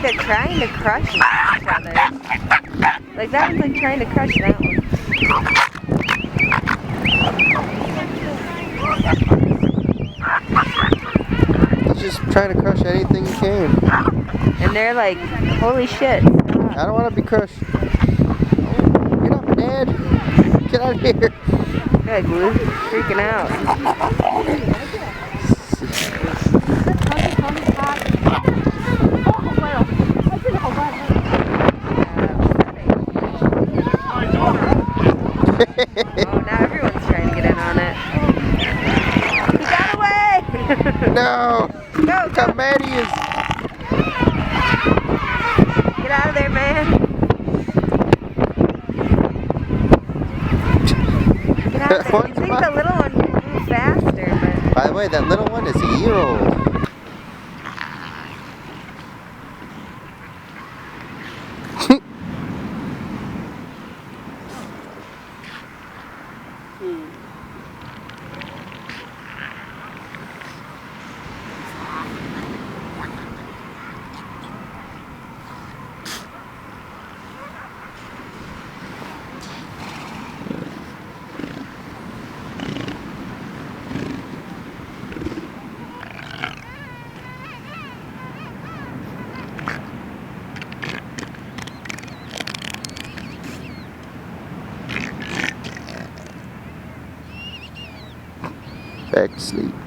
they're trying to crush each other. Like that one's like trying to crush that one. He's just trying to crush anything he can. And they're like, holy shit. I don't want to be crushed. Get up, Dad. Get out of here. Good, Luke. Freaking out. Oh, now everyone's trying to get in on it. He got away! No! Go, Look how go! mad he is. Get out of there, man! Get out of there. You think the little one can move faster, but... By the way, that little one is a year old. Back to sleep.